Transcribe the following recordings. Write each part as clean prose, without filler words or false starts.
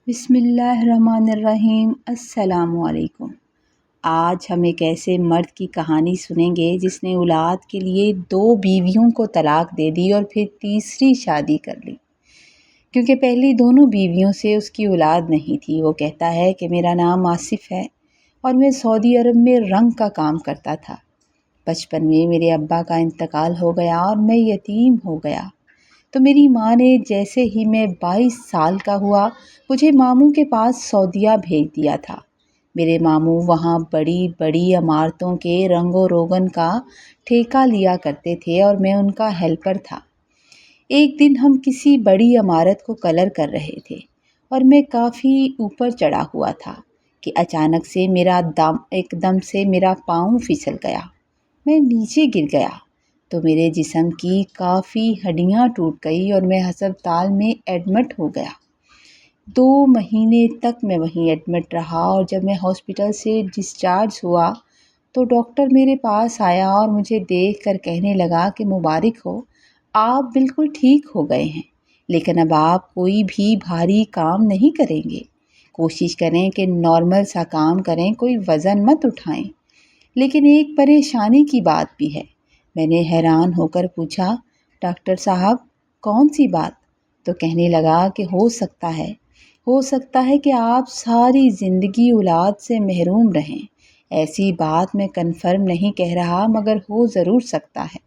بسم اللہ الرحمن الرحیم۔ السلام علیکم۔ آج ہم ایک ایسے مرد کی کہانی سنیں گے جس نے اولاد کے لیے 2 بیویوں کو طلاق دے دی اور پھر تیسری شادی کر لی، کیونکہ پہلی دونوں بیویوں سے اس کی اولاد نہیں تھی۔ وہ کہتا ہے کہ میرا نام آصف ہے اور میں سعودی عرب میں رنگ کا کام کرتا تھا۔ بچپن میں میرے ابا کا انتقال ہو گیا اور میں یتیم ہو گیا، تو میری ماں نے جیسے ہی میں 22 سال کا ہوا مجھے ماموں کے پاس سعودیہ بھیج دیا تھا۔ میرے ماموں وہاں بڑی بڑی عمارتوں کے رنگ و روغن کا ٹھیکہ لیا کرتے تھے اور میں ان کا ہیلپر تھا۔ ایک دن ہم کسی بڑی عمارت کو کلر کر رہے تھے اور میں کافی اوپر چڑھا ہوا تھا کہ اچانک سے ایک دم سے میرا پاؤں پھسل گیا۔ میں نیچے گر گیا تو میرے جسم کی کافی ہڈیاں ٹوٹ گئی اور میں ہسپتال میں ایڈمٹ ہو گیا۔ 2 مہینے تک میں وہیں ایڈمٹ رہا اور جب میں ہاسپٹل سے ڈسچارج ہوا تو ڈاکٹر میرے پاس آیا اور مجھے دیکھ کر کہنے لگا کہ مبارک ہو، آپ بالکل ٹھیک ہو گئے ہیں، لیکن اب آپ کوئی بھی بھاری کام نہیں کریں گے۔ کوشش کریں کہ نارمل سا کام کریں، کوئی وزن مت اٹھائیں۔ لیکن ایک پریشانی کی بات بھی ہے۔ میں نے حیران ہو کر پوچھا، ڈاکٹر صاحب کون سی بات؟ تو کہنے لگا کہ ہو سکتا ہے کہ آپ ساری زندگی اولاد سے محروم رہیں۔ ایسی بات میں کنفرم نہیں کہہ رہا، مگر ہو ضرور سکتا ہے۔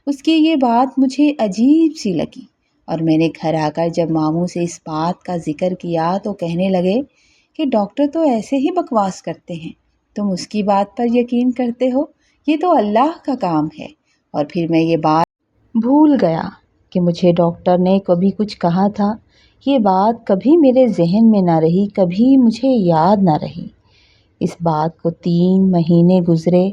اس کی یہ بات مجھے عجیب سی لگی اور میں نے گھر آ کر جب ماموں سے اس بات کا ذکر کیا تو کہنے لگے کہ ڈاکٹر تو ایسے ہی بکواس کرتے ہیں، تم اس کی بات پر یقین کرتے ہو؟ یہ تو اللہ کا کام ہے۔ اور پھر میں یہ بات بھول گیا کہ مجھے ڈاکٹر نے کبھی کچھ کہا تھا۔ یہ بات کبھی میرے ذہن میں نہ رہی، کبھی مجھے یاد نہ رہی۔ اس بات کو 3 مہینے گزرے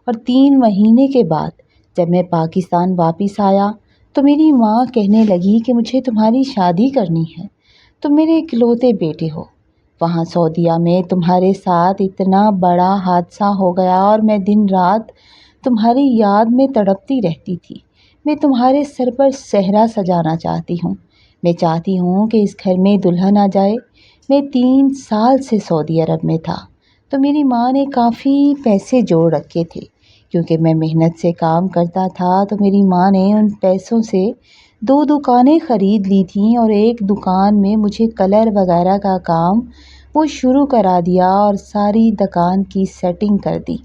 اور 3 مہینے کے بعد جب میں پاکستان واپس آیا تو میری ماں کہنے لگی کہ مجھے تمہاری شادی کرنی ہے، تم میرے اکلوتے بیٹے ہو۔ وہاں سعودیہ میں تمہارے ساتھ اتنا بڑا حادثہ ہو گیا اور میں دن رات تمہاری یاد میں تڑپتی رہتی تھی۔ میں تمہارے سر پر صحرا سجانا چاہتی ہوں۔ میں چاہتی ہوں کہ اس گھر میں دلہن آ جائے۔ میں 3 سال سے سعودی عرب میں تھا تو میری ماں نے کافی پیسے جوڑ رکھے تھے۔ کیونکہ میں محنت سے کام کرتا تھا تو میری ماں نے ان پیسوں سے 2 دکانیں خرید لی تھیں اور ایک دکان میں مجھے کلر وغیرہ کا کام وہ شروع کرا دیا اور ساری دکان کی سیٹنگ کر دی۔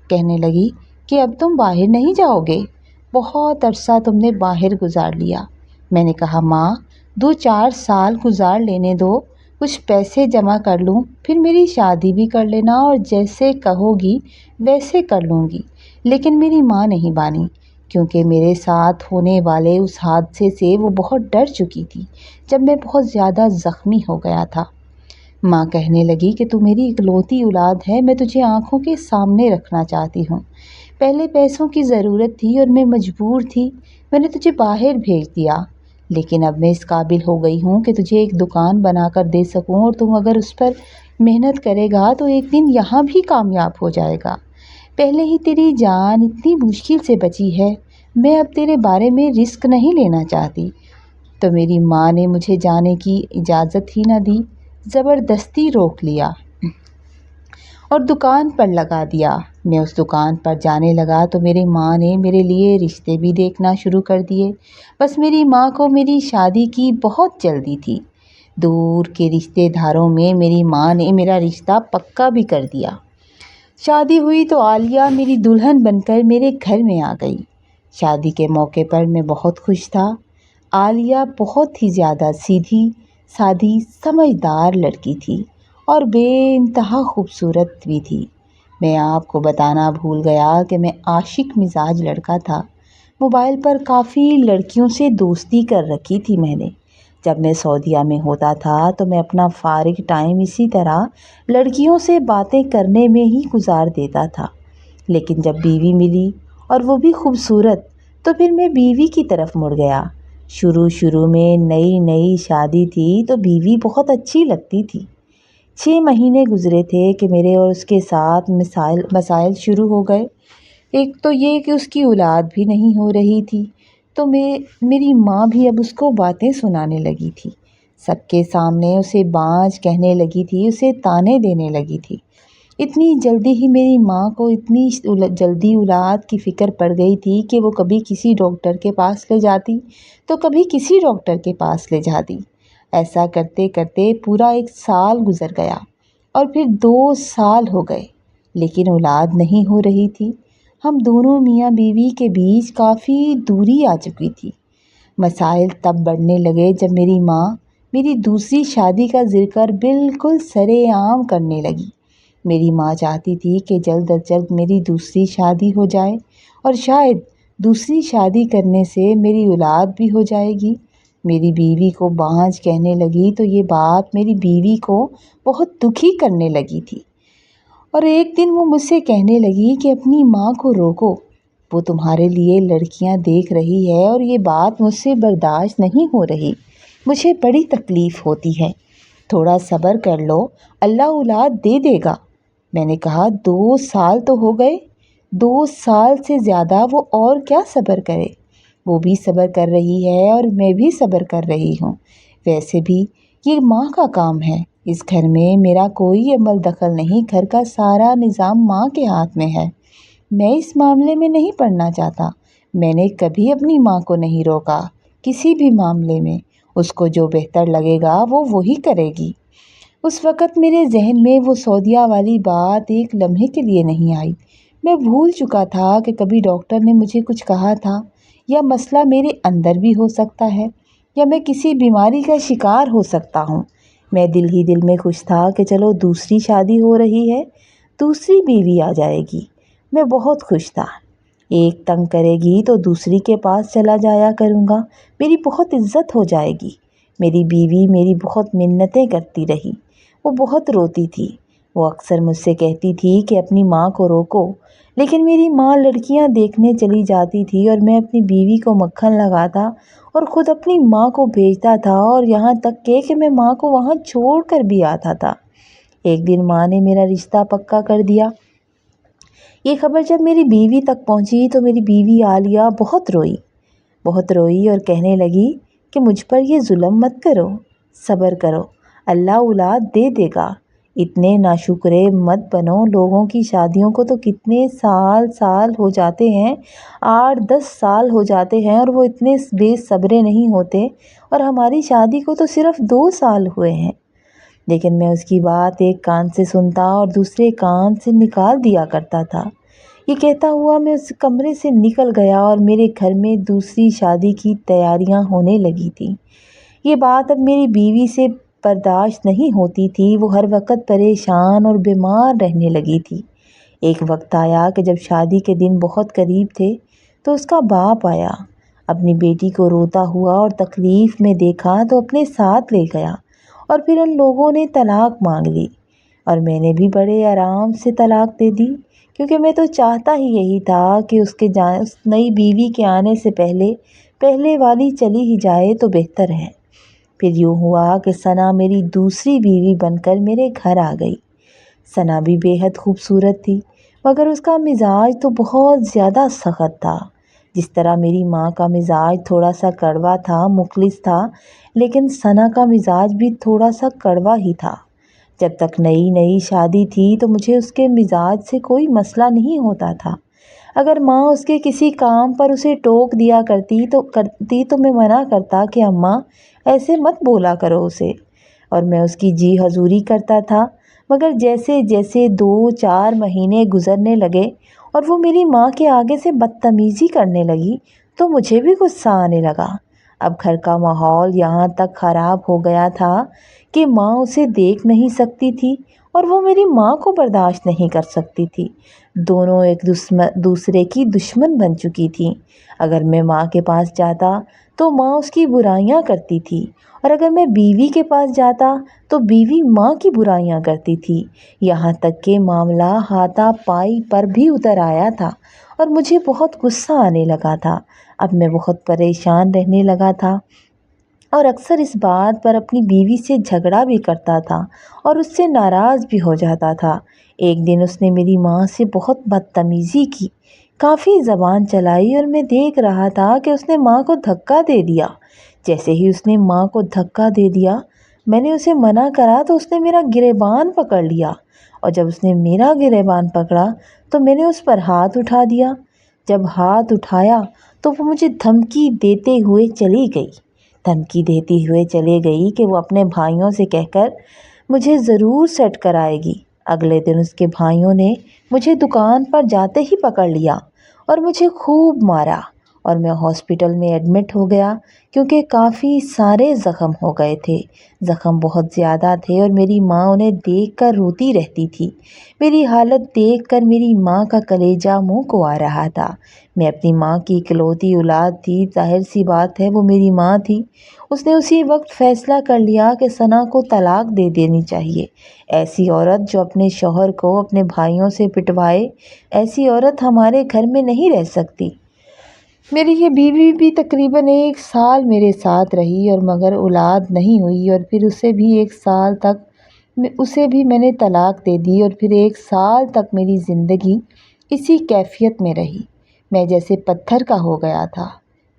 کہنے لگی کہ اب تم باہر نہیں جاؤ گے، بہت عرصہ تم نے باہر گزار لیا۔ میں نے کہا ماں 2-4 سال گزار لینے دو، کچھ پیسے جمع کر لوں، پھر میری شادی بھی کر لینا اور جیسے کہو گی ویسے کر لوں گی۔ لیکن میری ماں نہیں مانی، کیونکہ میرے ساتھ ہونے والے اس حادثے سے وہ بہت ڈر چکی تھی جب میں بہت زیادہ زخمی ہو گیا تھا۔ ماں کہنے لگی کہ تو میری اکلوتی اولاد ہے، میں تجھے آنکھوں کے سامنے رکھنا چاہتی ہوں۔ پہلے پیسوں کی ضرورت تھی اور میں مجبور تھی، میں نے تجھے باہر بھیج دیا، لیکن اب میں اس قابل ہو گئی ہوں کہ تجھے ایک دکان بنا کر دے سکوں اور تم اگر اس پر محنت کرے گا تو ایک دن یہاں بھی کامیاب ہو جائے گا۔ پہلے ہی تیری جان اتنی مشکل سے بچی ہے، میں اب تیرے بارے میں رسک نہیں لینا چاہتی۔ تو میری ماں نے مجھے جانے کی اجازت ہی نہ دی، زبردستی روک لیا اور دکان پر لگا دیا۔ میں اس دکان پر جانے لگا تو میری ماں نے میرے لیے رشتے بھی دیکھنا شروع کر دیے۔ بس میری ماں کو میری شادی کی بہت جلدی تھی۔ دور کے رشتے داروں میں میری ماں نے میرا رشتہ پکا بھی کر دیا۔ شادی ہوئی تو عالیہ میری دلہن بن کر میرے گھر میں آ گئی۔ شادی کے موقع پر میں بہت خوش تھا۔ عالیہ بہت ہی زیادہ سیدھی سادھی سمجھدار لڑکی تھی اور بے انتہا خوبصورت بھی تھی۔ میں آپ کو بتانا بھول گیا کہ میں عاشق مزاج لڑکا تھا۔ موبائل پر کافی لڑکیوں سے دوستی کر رکھی تھی میں نے۔ جب میں سعودیہ میں ہوتا تھا تو میں اپنا فارغ ٹائم اسی طرح لڑکیوں سے باتیں کرنے میں ہی گزار دیتا تھا۔ لیکن جب بیوی ملی اور وہ بھی خوبصورت تو پھر میں بیوی کی طرف مڑ گیا۔ شروع میں نئی شادی تھی تو بیوی بہت اچھی لگتی تھی۔ 6 مہینے گزرے تھے کہ میرے اور اس کے ساتھ مسائل شروع ہو گئے۔ ایک تو یہ کہ اس کی اولاد بھی نہیں ہو رہی تھی، تو میری ماں بھی اب اس کو باتیں سنانے لگی تھی۔ سب کے سامنے اسے بانجھ کہنے لگی تھی، اسے طعنے دینے لگی تھی۔ اتنی جلدی ہی میری ماں کو اتنی جلدی اولاد کی فکر پڑ گئی تھی کہ وہ کبھی کسی ڈاکٹر کے پاس لے جاتی تو کبھی کسی ڈاکٹر کے پاس لے جاتی۔ ایسا کرتے کرتے پورا 1 سال گزر گیا اور پھر 2 سال ہو گئے، لیکن اولاد نہیں ہو رہی تھی۔ ہم دونوں میاں بیوی کے بیچ کافی دوری آ چکی تھی۔ مسائل تب بڑھنے لگے جب میری ماں میری دوسری شادی کا ذکر بالکل سرے عام کرنے لگی۔ میری ماں چاہتی تھی کہ جلد از جلد میری دوسری شادی ہو جائے اور شاید دوسری شادی کرنے سے میری اولاد بھی ہو جائے گی۔ میری بیوی کو بانجھ کہنے لگی تو یہ بات میری بیوی کو بہت دکھی کرنے لگی تھی، اور ایک دن وہ مجھ سے کہنے لگی کہ اپنی ماں کو روکو، وہ تمہارے لیے لڑکیاں دیکھ رہی ہے اور یہ بات مجھ سے برداشت نہیں ہو رہی، مجھے بڑی تکلیف ہوتی ہے، تھوڑا صبر کر لو، اللہ اولاد دے دے گا۔ میں نے کہا 2 سال تو ہو گئے، 2 سال سے زیادہ وہ اور کیا صبر کرے؟ وہ بھی صبر کر رہی ہے اور میں بھی صبر کر رہی ہوں۔ ویسے بھی یہ ماں کا کام ہے، اس گھر میں میرا کوئی عمل دخل نہیں، گھر کا سارا نظام ماں کے ہاتھ میں ہے۔ میں اس معاملے میں نہیں پڑنا چاہتا۔ میں نے کبھی اپنی ماں کو نہیں روکا کسی بھی معاملے میں، اس کو جو بہتر لگے گا وہ وہی کرے گی۔ اس وقت میرے ذہن میں وہ سعودیہ والی بات ایک لمحے کے لیے نہیں آئی۔ میں بھول چکا تھا کہ کبھی ڈاکٹر نے مجھے کچھ کہا تھا، یا مسئلہ میرے اندر بھی ہو سکتا ہے، یا میں کسی بیماری کا شکار ہو سکتا ہوں۔ میں دل ہی دل میں خوش تھا کہ چلو دوسری شادی ہو رہی ہے، دوسری بیوی آ جائے گی۔ میں بہت خوش تھا۔ ایک تنگ کرے گی تو دوسری کے پاس چلا جایا کروں گا، میری بہت عزت ہو جائے گی۔ میری بیوی میری بہت منتیں کرتی رہی، وہ بہت روتی تھی۔ وہ اکثر مجھ سے کہتی تھی کہ اپنی ماں کو روکو، لیکن میری ماں لڑکیاں دیکھنے چلی جاتی تھی اور میں اپنی بیوی کو مکھن لگاتا اور خود اپنی ماں کو بھیجتا تھا، اور یہاں تک کہ میں ماں کو وہاں چھوڑ کر بھی آتا تھا۔ ایک دن ماں نے میرا رشتہ پکا کر دیا۔ یہ خبر جب میری بیوی تک پہنچی تو میری بیوی عالیہ بہت روئی اور کہنے لگی کہ مجھ پر یہ ظلم مت کرو، صبر کرو، اللہ اولاد دے دے گا۔ اتنے ناشکرے مت بنو، لوگوں کی شادیوں کو تو کتنے سال ہو جاتے ہیں، 8-10 سال ہو جاتے ہیں، اور وہ اتنے بے صبرے نہیں ہوتے، اور ہماری شادی کو تو صرف 2 سال ہوئے ہیں۔ لیکن میں اس کی بات ایک کان سے سنتا اور دوسرے کان سے نکال دیا کرتا تھا۔ یہ کہتا ہوا میں اس کمرے سے نکل گیا اور میرے گھر میں دوسری شادی کی تیاریاں ہونے لگی تھیں۔ یہ بات اب میری بیوی سے برداشت نہیں ہوتی تھی، وہ ہر وقت پریشان اور بیمار رہنے لگی تھی۔ ایک وقت آیا کہ جب شادی کے دن بہت قریب تھے تو اس کا باپ آیا، اپنی بیٹی کو روتا ہوا اور تکلیف میں دیکھا تو اپنے ساتھ لے گیا، اور پھر ان لوگوں نے طلاق مانگ لی، اور میں نے بھی بڑے آرام سے طلاق دے دی، کیونکہ میں تو چاہتا ہی یہی تھا کہ اس نئی بیوی کے آنے سے پہلے والی چلی ہی جائے تو بہتر ہے۔ پھر یوں ہوا کہ ثنا میری دوسری بیوی بن کر میرے گھر آ گئی۔ ثنا بھی بے حد خوبصورت تھی، مگر اس کا مزاج تو بہت زیادہ سخت تھا۔ جس طرح میری ماں کا مزاج تھوڑا سا کڑوا تھا، مخلص تھا، لیکن ثنا کا مزاج بھی تھوڑا سا کڑوا ہی تھا۔ جب تک نئی شادی تھی تو مجھے اس کے مزاج سے کوئی مسئلہ نہیں ہوتا تھا۔ اگر ماں اس کے کسی کام پر اسے ٹوک دیا کرتی تو میں منع کرتا کہ اماں ایسے مت بولا کرو اسے، اور میں اس کی جی حضوری کرتا تھا۔ مگر جیسے 2-4 مہینے گزرنے لگے اور وہ میری ماں کے آگے سے بدتمیزی کرنے لگی تو مجھے بھی غصہ آنے لگا۔ اب گھر کا ماحول یہاں تک خراب ہو گیا تھا کہ ماں اسے دیکھ نہیں سکتی تھی اور وہ میری ماں کو برداشت نہیں کر سکتی تھی۔ دونوں ایک دوسرے کی دشمن بن چکی تھیں۔ اگر میں ماں کے پاس جاتا تو ماں اس کی برائیاں کرتی تھی، اور اگر میں بیوی کے پاس جاتا تو بیوی ماں کی برائیاں کرتی تھی، یہاں تک کہ معاملہ ہاتھا پائی پر بھی اتر آیا تھا، اور مجھے بہت غصہ آنے لگا تھا۔ اب میں بہت پریشان رہنے لگا تھا اور اکثر اس بات پر اپنی بیوی سے جھگڑا بھی کرتا تھا اور اس سے ناراض بھی ہو جاتا تھا۔ ایک دن اس نے میری ماں سے بہت بدتمیزی کی، کافی زبان چلائی، اور میں دیکھ رہا تھا کہ اس نے ماں کو دھکا دے دیا۔ جیسے ہی اس نے ماں کو دھکا دے دیا میں نے اسے منع کرا تو اس نے میرا گریبان پکڑ لیا، اور جب اس نے میرا گریبان پکڑا تو میں نے اس پر ہاتھ اٹھا دیا۔ جب ہاتھ اٹھایا تو وہ مجھے دھمکی دیتے ہوئے چلے گئی کہ وہ اپنے بھائیوں سے کہہ کر مجھے ضرور سیٹ کرائے گی۔ اگلے دن اس کے بھائیوں نے مجھے دکان پر جاتے ہی پکڑ لیا اور مجھے خوب مارا، اور میں ہاسپٹل میں ایڈمٹ ہو گیا کیونکہ کافی سارے زخم ہو گئے تھے۔ زخم بہت زیادہ تھے اور میری ماں انہیں دیکھ کر روتی رہتی تھی۔ میری حالت دیکھ کر میری ماں کا کلیجہ منہ کو آ رہا تھا۔ میں اپنی ماں کی اکلوتی اولاد تھی، ظاہر سی بات ہے وہ میری ماں تھی۔ اس نے اسی وقت فیصلہ کر لیا کہ ثنا کو طلاق دے دینی چاہیے۔ ایسی عورت جو اپنے شوہر کو اپنے بھائیوں سے پٹوائے، ایسی عورت ہمارے گھر میں نہیں رہ سکتی۔ میری یہ بیوی بھی تقریباً 1 سال میرے ساتھ رہی اور مگر اولاد نہیں ہوئی، اور پھر اسے بھی 1 سال تک میں نے طلاق دے دی، اور پھر 1 سال تک میری زندگی اسی کیفیت میں رہی۔ میں جیسے پتھر کا ہو گیا تھا۔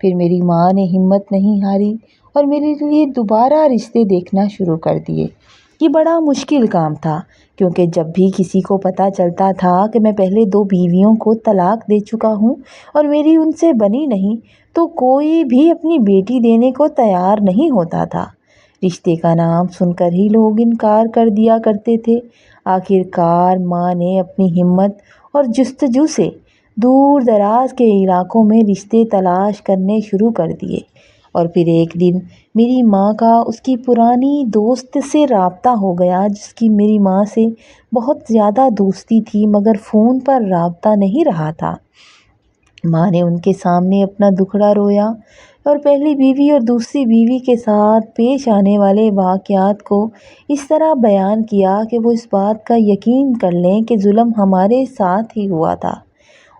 پھر میری ماں نے ہمت نہیں ہاری اور میرے لیے دوبارہ رشتے دیکھنا شروع کر دیے۔ یہ بڑا مشکل کام تھا کیونکہ جب بھی کسی کو پتہ چلتا تھا کہ میں پہلے 2 بیویوں کو طلاق دے چکا ہوں اور میری ان سے بنی نہیں، تو کوئی بھی اپنی بیٹی دینے کو تیار نہیں ہوتا تھا۔ رشتے کا نام سن کر ہی لوگ انکار کر دیا کرتے تھے۔ آخر کار ماں نے اپنی ہمت اور جستجو سے دور دراز کے علاقوں میں رشتے تلاش کرنے شروع کر دیے، اور پھر ایک دن میری ماں کا اس کی پرانی دوست سے رابطہ ہو گیا جس کی میری ماں سے بہت زیادہ دوستی تھی، مگر فون پر رابطہ نہیں رہا تھا۔ ماں نے ان کے سامنے اپنا دکھڑا رویا اور پہلی بیوی اور دوسری بیوی کے ساتھ پیش آنے والے واقعات کو اس طرح بیان کیا کہ وہ اس بات کا یقین کر لیں کہ ظلم ہمارے ساتھ ہی ہوا تھا۔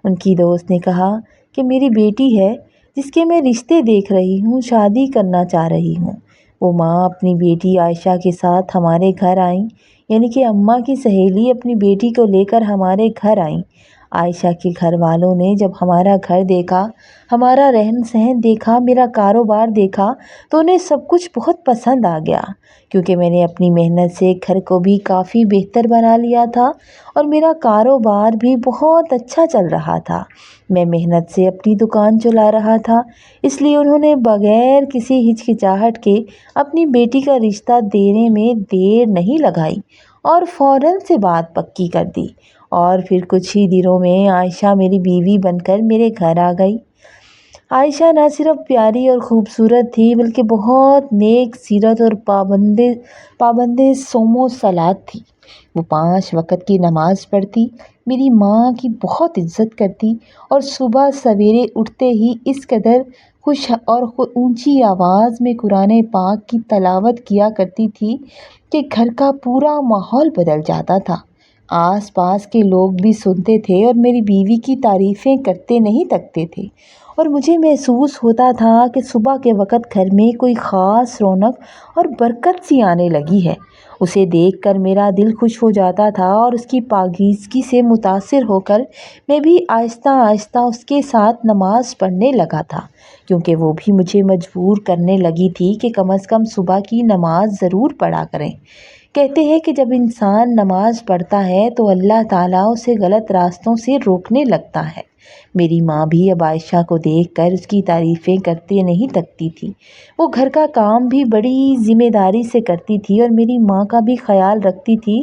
ان کی دوست نے کہا کہ میری بیٹی ہے جس کے میں رشتے دیکھ رہی ہوں، شادی کرنا چاہ رہی ہوں۔ وہ ماں اپنی بیٹی عائشہ کے ساتھ ہمارے گھر آئیں، یعنی کہ اماں کی سہیلی اپنی بیٹی کو لے کر ہمارے گھر آئیں۔ عائشہ کے گھر والوں نے جب ہمارا گھر دیکھا، ہمارا رہن سہن دیکھا، میرا کاروبار دیکھا تو انہیں سب کچھ بہت پسند آ گیا، کیونکہ میں نے اپنی محنت سے گھر کو بھی کافی بہتر بنا لیا تھا اور میرا کاروبار بھی بہت اچھا چل رہا تھا۔ میں محنت سے اپنی دکان چلا رہا تھا، اس لیے انہوں نے بغیر کسی ہچکچاہٹ کے اپنی بیٹی کا رشتہ دینے میں دیر نہیں لگائی اور فوراً سے بات پکی کر دی، اور پھر کچھ ہی دنوں میں عائشہ میری بیوی بن کر میرے گھر آ گئی۔ عائشہ نہ صرف پیاری اور خوبصورت تھی بلکہ بہت نیک سیرت اور پابند صوم و صلات تھی۔ وہ 5 وقت کی نماز پڑھتی، میری ماں کی بہت عزت کرتی اور صبح سویرے اٹھتے ہی اس قدر خوش اور اونچی آواز میں قرآن پاک کی تلاوت کیا کرتی تھی کہ گھر کا پورا ماحول بدل جاتا تھا۔ آس پاس کے لوگ بھی سنتے تھے اور میری بیوی کی تعریفیں کرتے نہیں تھکتے تھے، اور مجھے محسوس ہوتا تھا کہ صبح کے وقت گھر میں کوئی خاص رونق اور برکت سی آنے لگی ہے۔ اسے دیکھ کر میرا دل خوش ہو جاتا تھا اور اس کی پاکیزگی سے متاثر ہو کر میں بھی آہستہ آہستہ اس کے ساتھ نماز پڑھنے لگا تھا، کیونکہ وہ بھی مجھے مجبور کرنے لگی تھی کہ کم از کم صبح کی نماز ضرور پڑھا کریں۔ کہتے ہیں کہ جب انسان نماز پڑھتا ہے تو اللہ تعالیٰ اسے غلط راستوں سے روکنے لگتا ہے۔ میری ماں بھی اب عائشہ کو دیکھ کر اس کی تعریفیں کرتے نہیں تھکتی تھی۔ وہ گھر کا کام بھی بڑی ذمہ داری سے کرتی تھی اور میری ماں کا بھی خیال رکھتی تھی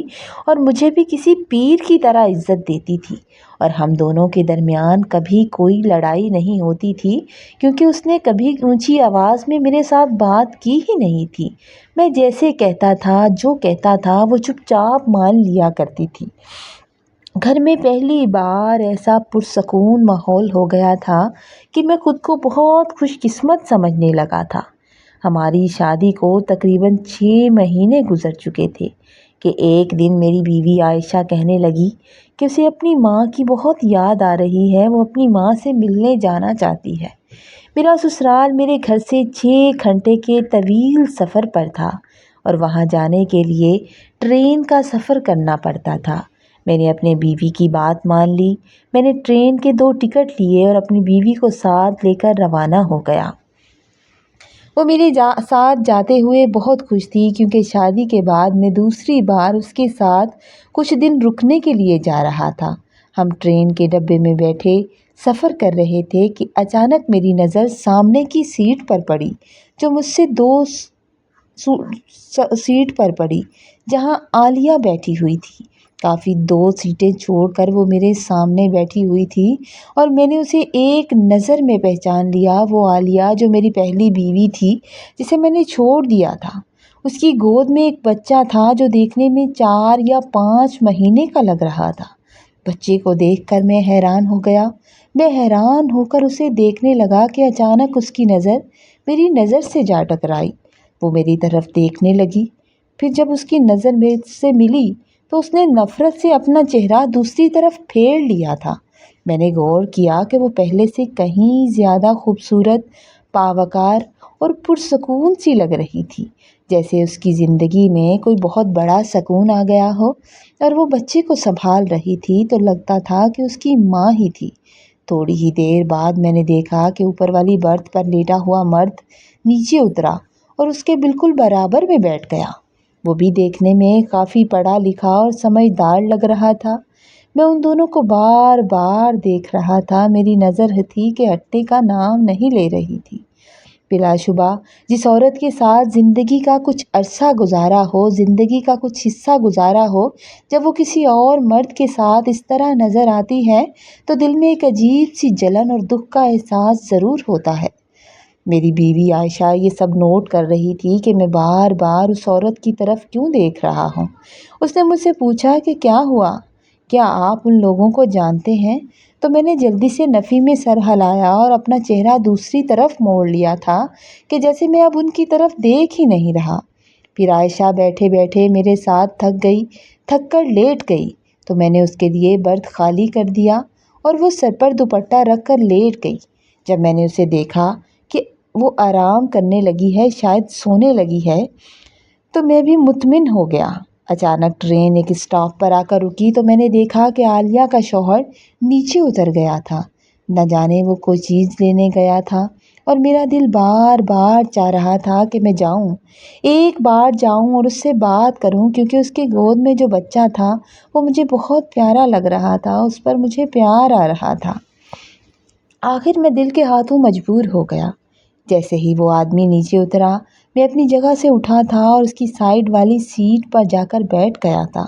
اور مجھے بھی کسی پیر کی طرح عزت دیتی تھی، اور ہم دونوں کے درمیان کبھی کوئی لڑائی نہیں ہوتی تھی کیونکہ اس نے کبھی اونچی آواز میں میرے ساتھ بات کی ہی نہیں تھی۔ میں جیسے کہتا تھا، جو کہتا تھا وہ چپ چاپ مان لیا کرتی تھی۔ گھر میں پہلی بار ایسا پرسکون ماحول ہو گیا تھا کہ میں خود کو بہت خوش قسمت سمجھنے لگا تھا۔ ہماری شادی کو تقریباً 6 مہینے گزر چکے تھے کہ ایک دن میری بیوی عائشہ کہنے لگی کہ اسے اپنی ماں کی بہت یاد آ رہی ہے، وہ اپنی ماں سے ملنے جانا چاہتی ہے۔ میرا سسرال میرے گھر سے 6 گھنٹے کے طویل سفر پر تھا اور وہاں جانے کے لیے ٹرین کا سفر کرنا پڑتا تھا۔ میں نے اپنے بیوی کی بات مان لی۔ میں نے ٹرین کے 2 ٹکٹ لیے اور اپنی بیوی کو ساتھ لے کر روانہ ہو گیا۔ وہ میرے ساتھ جاتے ہوئے بہت خوش تھی کیونکہ شادی کے بعد میں دوسری بار اس کے ساتھ کچھ دن رکنے کے لیے جا رہا تھا۔ ہم ٹرین کے ڈبے میں بیٹھے سفر کر رہے تھے کہ اچانک میری نظر سامنے کی سیٹ پر پڑی، جو مجھ سے سیٹ پر پڑی جہاں عالیہ بیٹھی ہوئی تھی۔ کافی 2 سیٹیں چھوڑ کر وہ میرے سامنے بیٹھی ہوئی تھی اور میں نے اسے ایک نظر میں پہچان لیا۔ وہ عالیہ جو میری پہلی بیوی تھی جسے میں نے چھوڑ دیا تھا۔ اس کی گود میں ایک بچہ تھا جو دیکھنے میں 4 یا 5 مہینے کا لگ رہا تھا۔ بچے کو دیکھ کر میں حیران ہو گیا۔ میں حیران ہو کر اسے دیکھنے لگا کہ اچانک اس کی نظر میری نظر سے جا ٹکرائی۔ وہ میری طرف دیکھنے لگی۔ پھر جب اس کی نظر میرے سے ملی تو اس نے نفرت سے اپنا چہرہ دوسری طرف پھیر لیا تھا۔ میں نے غور کیا کہ وہ پہلے سے کہیں زیادہ خوبصورت، باوقار اور پرسکون سی لگ رہی تھی، جیسے اس کی زندگی میں کوئی بہت بڑا سکون آ گیا ہو۔ اور وہ بچے کو سنبھال رہی تھی تو لگتا تھا کہ اس کی ماں ہی تھی۔ تھوڑی ہی دیر بعد میں نے دیکھا کہ اوپر والی برتھ پر لیٹا ہوا مرد نیچے اترا اور اس کے بالکل برابر میں بیٹھ گیا۔ وہ بھی دیکھنے میں کافی پڑھا لکھا اور سمجھدار لگ رہا تھا۔ میں ان دونوں کو بار بار دیکھ رہا تھا۔ میری نظر تھی کہ ہٹنے کا نام نہیں لے رہی تھی۔ بلا شبہ جس عورت کے ساتھ زندگی کا کچھ عرصہ گزارا ہو، زندگی کا کچھ حصہ گزارا ہو، جب وہ کسی اور مرد کے ساتھ اس طرح نظر آتی ہے تو دل میں ایک عجیب سی جلن اور دکھ کا احساس ضرور ہوتا ہے۔ میری بیوی عائشہ یہ سب نوٹ کر رہی تھی کہ میں بار بار اس عورت کی طرف کیوں دیکھ رہا ہوں۔ اس نے مجھ سے پوچھا کہ کیا ہوا، کیا آپ ان لوگوں کو جانتے ہیں؟ تو میں نے جلدی سے نفی میں سر ہلایا اور اپنا چہرہ دوسری طرف موڑ لیا تھا کہ جیسے میں اب ان کی طرف دیکھ ہی نہیں رہا۔ پھر عائشہ بیٹھے بیٹھے میرے ساتھ تھک کر لیٹ گئی تو میں نے اس کے لیے برتھ خالی کر دیا اور وہ سر پر دوپٹہ رکھ کر لیٹ گئی۔ جب میں نے اسے دیکھا کہ وہ آرام کرنے لگی ہے، شاید سونے لگی ہے، تو میں بھی مطمئن ہو گیا۔ اچانک ٹرین ایک اسٹاپ پر آ کر رکی تو میں نے دیکھا کہ عالیہ کا شوہر نیچے اتر گیا تھا۔ نہ جانے وہ کوئی چیز لینے گیا تھا اور میرا دل بار بار چاہ رہا تھا کہ میں جاؤں، ایک بار جاؤں اور اس سے بات کروں، کیونکہ اس کے گود میں جو بچہ تھا وہ مجھے بہت پیارا لگ رہا تھا، اس پر مجھے پیار آ رہا تھا۔ آخر میں دل کے ہاتھوں مجبور ہو گیا۔ جیسے ہی وہ آدمی نیچے اترا، میں اپنی جگہ سے اٹھا تھا اور اس کی سائیڈ والی سیٹ پر جا کر بیٹھ گیا تھا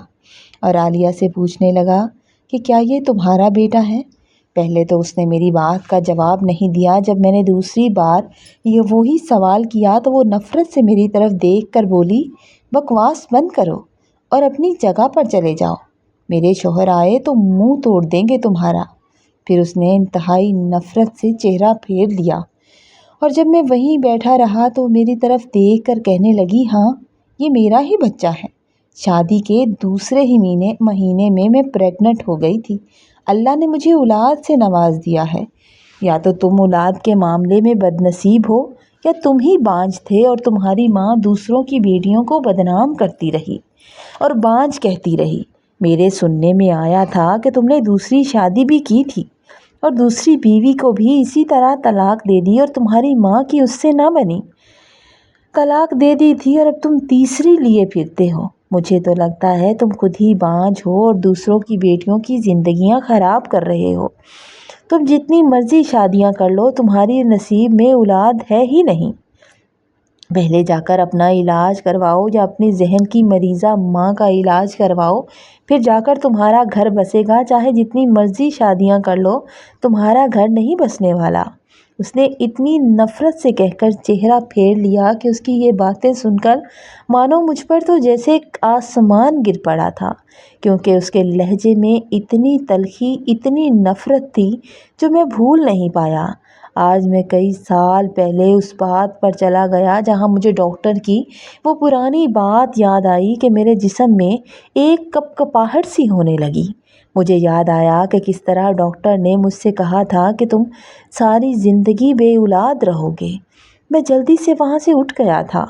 اور عالیہ سے پوچھنے لگا کہ کیا یہ تمہارا بیٹا ہے؟ پہلے تو اس نے میری بات کا جواب نہیں دیا۔ جب میں نے دوسری بار یہ وہی سوال کیا تو وہ نفرت سے میری طرف دیکھ کر بولی، بکواس بند کرو اور اپنی جگہ پر چلے جاؤ، میرے شوہر آئے تو منہ توڑ دیں گے تمہارا۔ پھر اس نے انتہائی نفرت سے چہرہ پھیر لیا اور جب میں وہیں بیٹھا رہا تو میری طرف دیکھ کر کہنے لگی، ہاں یہ میرا ہی بچہ ہے۔ شادی کے دوسرے ہی مہینے میں پریگننٹ ہو گئی تھی۔ اللہ نے مجھے اولاد سے نواز دیا ہے۔ یا تو تم اولاد کے معاملے میں بد نصیب ہو یا تم ہی بانجھ تھے اور تمہاری ماں دوسروں کی بیٹیوں کو بدنام کرتی رہی اور بانجھ کہتی رہی۔ میرے سننے میں آیا تھا کہ تم نے دوسری شادی بھی کی تھی اور دوسری بیوی کو بھی اسی طرح طلاق دے دی اور تمہاری ماں کی اس سے نہ بنی، طلاق دے دی تھی اور اب تم تیسری لیے پھرتے ہو۔ مجھے تو لگتا ہے تم خود ہی بانجھ ہو اور دوسروں کی بیٹیوں کی زندگیاں خراب کر رہے ہو۔ تم جتنی مرضی شادیاں کر لو، تمہاری نصیب میں اولاد ہے ہی نہیں۔ پہلے جا کر اپنا علاج کرواؤ یا اپنے ذہن کی مریضہ ماں کا علاج کرواؤ، پھر جا کر تمہارا گھر بسے گا۔ چاہے جتنی مرضی شادیاں کر لو، تمہارا گھر نہیں بسنے والا۔ اس نے اتنی نفرت سے کہہ کر چہرہ پھیر لیا کہ اس کی یہ باتیں سن کر مانو مجھ پر تو جیسے ایک آسمان گر پڑا تھا، کیونکہ اس کے لہجے میں اتنی تلخی، اتنی نفرت تھی جو میں بھول نہیں پایا۔ آج میں کئی سال پہلے اس بات پر چلا گیا جہاں مجھے ڈاکٹر کی وہ پرانی بات یاد آئی کہ میرے جسم میں ایک کپکپاہٹ سی ہونے لگی۔ مجھے یاد آیا کہ کس طرح ڈاکٹر نے مجھ سے کہا تھا کہ تم ساری زندگی بے اولاد رہو گے۔ میں جلدی سے وہاں سے اٹھ گیا تھا۔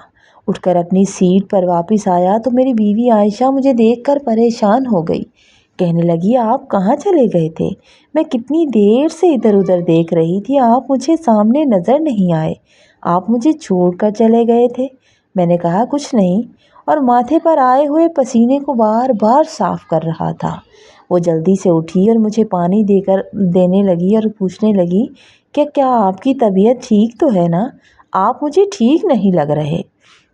اٹھ کر اپنی سیٹ پر واپس آیا تو میری بیوی عائشہ مجھے دیکھ کر پریشان ہو گئی۔ کہنے لگی، آپ کہاں چلے گئے تھے؟ میں کتنی دیر سے ادھر ادھر دیکھ رہی تھی، آپ مجھے سامنے نظر نہیں آئے۔ آپ مجھے چھوڑ کر چلے گئے تھے؟ میں نے کہا کچھ نہیں، اور ماتھے پر آئے ہوئے پسینے کو بار بار صاف کر رہا تھا۔ وہ جلدی سے اٹھی اور مجھے پانی دینے لگی اور پوچھنے لگی کہ کیا آپ کی طبیعت ٹھیک تو ہے نا؟ آپ مجھے ٹھیک نہیں لگ رہے۔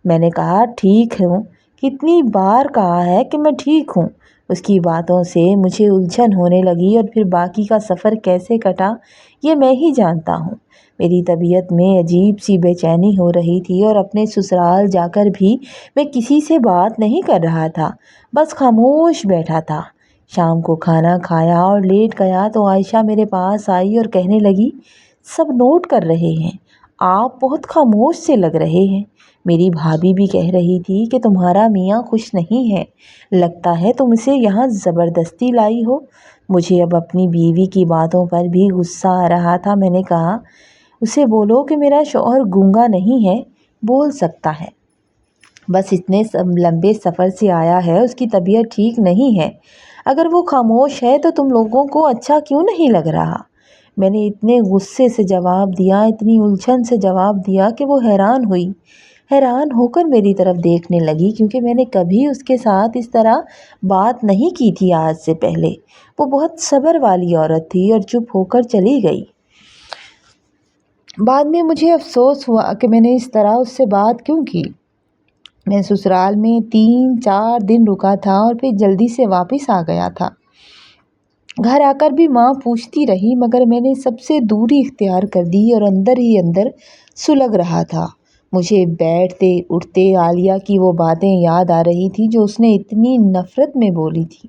میں نے کہا ٹھیک ہوں، کتنی بار کہا ہے کہ میں ٹھیک ہوں۔ اس کی باتوں سے مجھے الجھن ہونے لگی اور پھر باقی کا سفر کیسے کٹا یہ میں ہی جانتا ہوں۔ میری طبیعت میں عجیب سی بے چینی ہو رہی تھی اور اپنے سسرال جا کر بھی میں کسی سے بات نہیں کر رہا تھا، بس خاموش بیٹھا تھا۔ شام کو کھانا کھایا اور لیٹ گیا تو عائشہ میرے پاس آئی اور کہنے لگی سب نوٹ کر رہے ہیں، آپ بہت خاموش سے لگ رہے ہیں۔ میری بھابھی بھی کہہ رہی تھی کہ تمہارا میاں خوش نہیں ہے، لگتا ہے تم اسے یہاں زبردستی لائی ہو۔ مجھے اب اپنی بیوی کی باتوں پر بھی غصہ آ رہا تھا۔ میں نے کہا اسے بولو کہ میرا شوہر گونگا نہیں ہے، بول سکتا ہے، بس اتنے لمبے سفر سے آیا ہے، اس کی طبیعت ٹھیک نہیں ہے۔ اگر وہ خاموش ہے تو تم لوگوں کو اچھا کیوں نہیں لگ رہا؟ میں نے اتنے غصے سے جواب دیا، اتنی الجھن سے جواب دیا کہ وہ حیران ہو کر میری طرف دیکھنے لگی، کیونکہ میں نے کبھی اس کے ساتھ اس طرح بات نہیں کی تھی آج سے پہلے۔ وہ بہت صبر والی عورت تھی اور چپ ہو کر چلی گئی۔ بعد میں مجھے افسوس ہوا کہ میں نے اس طرح اس سے بات کیوں کی۔ میں سسرال میں 3-4 دن رکا تھا اور پھر جلدی سے واپس آ گیا تھا۔ گھر آ کر بھی ماں پوچھتی رہی، مگر میں نے سب سے دوری اختیار کر دی اور اندر ہی اندر سلگ رہا تھا۔ مجھے بیٹھتے اٹھتے عالیہ کی وہ باتیں یاد آ رہی تھی جو اس نے اتنی نفرت میں بولی تھی۔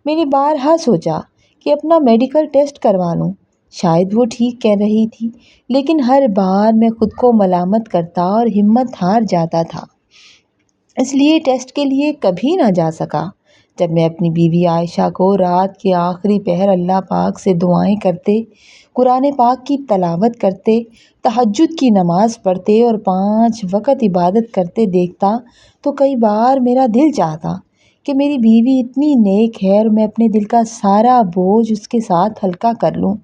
میں نے بارہا سوچا کہ اپنا میڈیکل ٹیسٹ کروا لوں، شاید وہ ٹھیک کہہ رہی تھی، لیکن ہر بار میں خود کو ملامت کرتا اور ہمت ہار جاتا تھا، اس لیے ٹیسٹ کے لیے کبھی نہ جا سکا۔ جب میں اپنی بیوی عائشہ کو رات کے آخری پہر اللہ پاک سے دعائیں کرتے، قرآن پاک کی تلاوت کرتے، تہجد کی نماز پڑھتے اور 5 وقت عبادت کرتے دیکھتا تو کئی بار میرا دل چاہتا کہ میری بیوی اتنی نیک ہے اور میں اپنے دل کا سارا بوجھ اس کے ساتھ ہلکا کر لوں،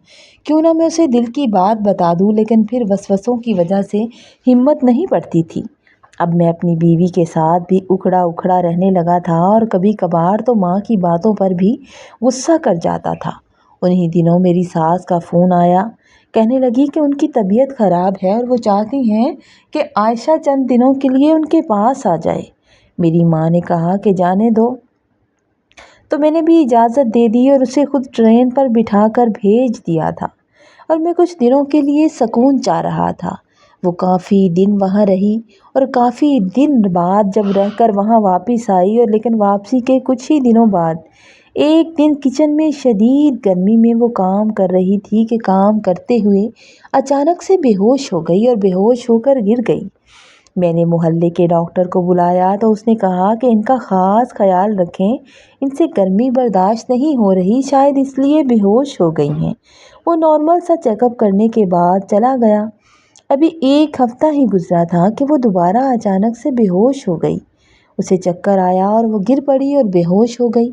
کیوں نہ میں اسے دل کی بات بتا دوں، لیکن پھر وسوسوں کی وجہ سے ہمت نہیں پڑتی تھی۔ اب میں اپنی بیوی کے ساتھ بھی اکھڑا رہنے لگا تھا اور کبھی کبھار تو ماں کی باتوں پر بھی غصہ کر جاتا تھا۔ انہی دنوں میری ساس کا فون آیا، کہنے لگی کہ ان کی طبیعت خراب ہے اور وہ چاہتی ہیں کہ عائشہ چند دنوں کے لیے ان کے پاس آ جائے۔ میری ماں نے کہا کہ جانے دو، تو میں نے بھی اجازت دے دی اور اسے خود ٹرین پر بٹھا کر بھیج دیا تھا، اور میں کچھ دنوں کے لیے سکون چاہ رہا تھا۔ وہ کافی دن وہاں رہی اور کافی دن بعد جب رہ کر وہاں واپس آئی، اور لیکن واپسی کے کچھ ہی دنوں بعد ایک دن کچن میں شدید گرمی میں وہ کام کر رہی تھی کہ کام کرتے ہوئے اچانک سے بے ہوش ہو گئی اور بے ہوش ہو کر گر گئی۔ میں نے محلے کے ڈاکٹر کو بلایا تو اس نے کہا کہ ان کا خاص خیال رکھیں، ان سے گرمی برداشت نہیں ہو رہی، شاید اس لیے بے ہوش ہو گئی ہیں۔ وہ نارمل سا چیک اپ کرنے کے بعد چلا گیا۔ ابھی 1 ہفتہ ہی گزرا تھا کہ وہ دوبارہ اچانک سے بے ہوش ہو گئی۔ اسے چکر آیا اور وہ گر پڑی اور بے ہوش ہو گئی۔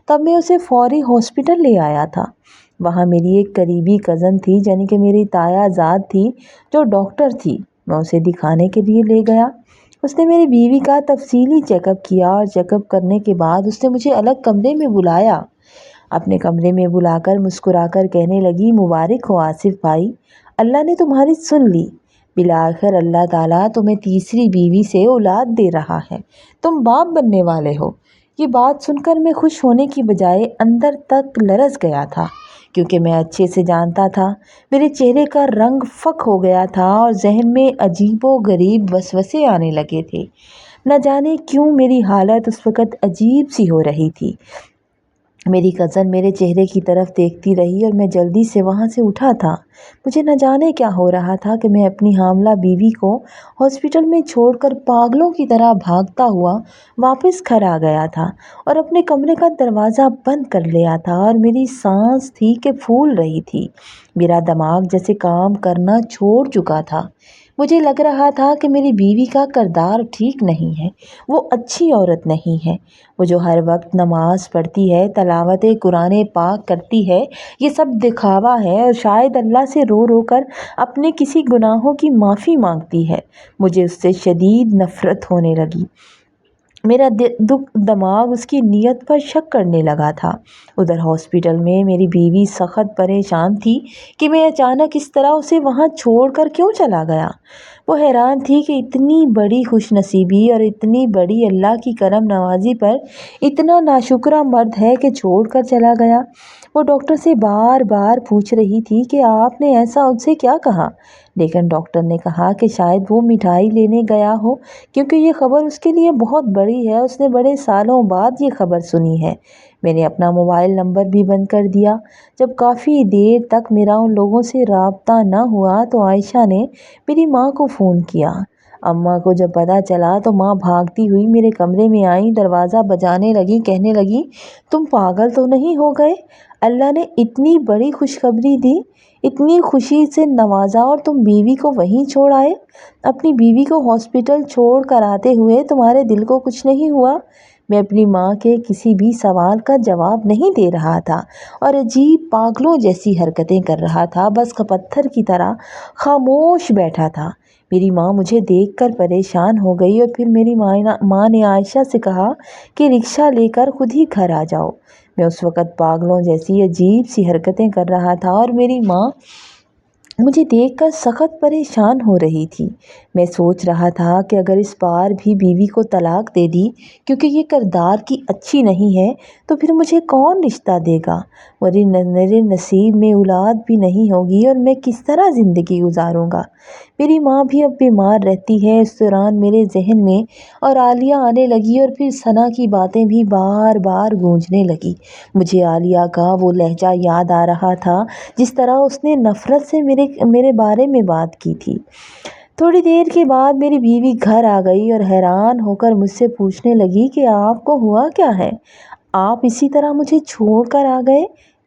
تب میں اسے فوری ہاسپٹل لے آیا تھا۔ وہاں میری ایک قریبی کزن تھی، یعنی کہ میری تایا زاد تھی، جو ڈاکٹر تھی۔ میں اسے دکھانے کے لیے لے گیا۔ اس نے میری بیوی کا تفصیلی چیک اپ کیا اور چیک اپ کرنے کے بعد اس نے مجھے الگ کمرے میں بلایا۔ اپنے کمرے میں بلا کر مسکرا کر کہنے لگی مبارک ہو آصف بھائی، اللہ نے تمہاری سن لی، بالآخر اللہ تعالیٰ تمہیں تیسری بیوی سے اولاد دے رہا ہے، تم باپ بننے والے ہو۔ یہ بات سن کر میں خوش ہونے کی بجائے اندر تک لرز گیا تھا، کیونکہ میں اچھے سے جانتا تھا میرے چہرے کا رنگ فک ہو گیا تھا اور ذہن میں عجیب و غریب وسوسے آنے لگے تھے۔ نہ جانے کیوں میری حالت اس وقت عجیب سی ہو رہی تھی۔ میری کزن میرے چہرے کی طرف دیکھتی رہی اور میں جلدی سے وہاں سے اٹھا تھا۔ مجھے نہ جانے کیا ہو رہا تھا کہ میں اپنی حاملہ بیوی کو ہاسپٹل میں چھوڑ کر پاگلوں کی طرح بھاگتا ہوا واپس گھر آ گیا تھا اور اپنے کمرے کا دروازہ بند کر لیا تھا، اور میری سانس تھی کہ پھول رہی تھی۔ میرا دماغ جیسے کام کرنا چھوڑ چکا تھا۔ مجھے لگ رہا تھا کہ میری بیوی کا کردار ٹھیک نہیں ہے، وہ اچھی عورت نہیں ہے۔ وہ جو ہر وقت نماز پڑھتی ہے، تلاوت قرآن پاک کرتی ہے، یہ سب دکھاوا ہے اور شاید اللہ سے رو رو کر اپنے کسی گناہوں کی معافی مانگتی ہے۔ مجھے اس سے شدید نفرت ہونے لگی۔ میرا دماغ اس کی نیت پر شک کرنے لگا تھا۔ ادھر ہاسپٹل میں میری بیوی سخت پریشان تھی کہ میں اچانک اس طرح اسے وہاں چھوڑ کر کیوں چلا گیا۔ وہ حیران تھی کہ اتنی بڑی خوش نصیبی اور اتنی بڑی اللہ کی کرم نوازی پر اتنا ناشکرہ مرد ہے کہ چھوڑ کر چلا گیا۔ وہ ڈاکٹر سے بار بار پوچھ رہی تھی کہ آپ نے ایسا ان سے کیا کہا، لیکن ڈاکٹر نے کہا کہ شاید وہ مٹھائی لینے گیا ہو، کیونکہ یہ خبر اس کے لیے بہت بڑی ہے، اس نے بڑے سالوں بعد یہ خبر سنی ہے۔ میں نے اپنا موبائل نمبر بھی بند کر دیا۔ جب کافی دیر تک میرا ان لوگوں سے رابطہ نہ ہوا تو عائشہ نے میری ماں کو فون کیا۔ اماں کو جب پتہ چلا تو ماں بھاگتی ہوئی میرے کمرے میں آئیں، دروازہ بجانے لگی، کہنے لگی تم پاگل تو نہیں ہو گئے؟ اللہ نے اتنی بڑی خوشخبری دی، اتنی خوشی سے نوازا اور تم بیوی کو وہیں چھوڑ آئے۔ اپنی بیوی کو ہاسپٹل چھوڑ کر آتے ہوئے تمہارے دل کو کچھ نہیں ہوا؟ میں اپنی ماں کے کسی بھی سوال کا جواب نہیں دے رہا تھا اور عجیب پاگلوں جیسی حرکتیں کر رہا تھا، بس پتھر کی طرح خاموش بیٹھا تھا۔ میری ماں مجھے دیکھ کر پریشان ہو گئی اور پھر میری ماں نے عائشہ سے کہا کہ رکشہ لے کر خود ہی گھر آ جاؤ۔ میں اس وقت پاگلوں جیسی عجیب سی حرکتیں کر رہا تھا اور میری ماں مجھے دیکھ کر سخت پریشان ہو رہی تھی۔ میں سوچ رہا تھا کہ اگر اس بار بھی بیوی کو طلاق دے دی کیونکہ یہ کردار کی اچھی نہیں ہے تو پھر مجھے کون رشتہ دے گا؟ میرے نصیب میں اولاد بھی نہیں ہوگی اور میں کس طرح زندگی گزاروں گا؟ میری ماں بھی اب بیمار رہتی ہے۔ اس دوران میرے ذہن میں اور عالیہ آنے لگی اور پھر ثنا کی باتیں بھی بار بار گونجنے لگی۔ مجھے عالیہ کا وہ لہجہ یاد آ رہا تھا جس طرح اس نے نفرت سے میرے بارے میں بات کی تھی۔ تھوڑی دیر کے بعد میری بیوی گھر آ گئی اور حیران ہو کر مجھ سے پوچھنے لگی کہ آپ کو ہوا کیا ہے؟ آپ اسی طرح مجھے چھوڑ کر آ گئے؟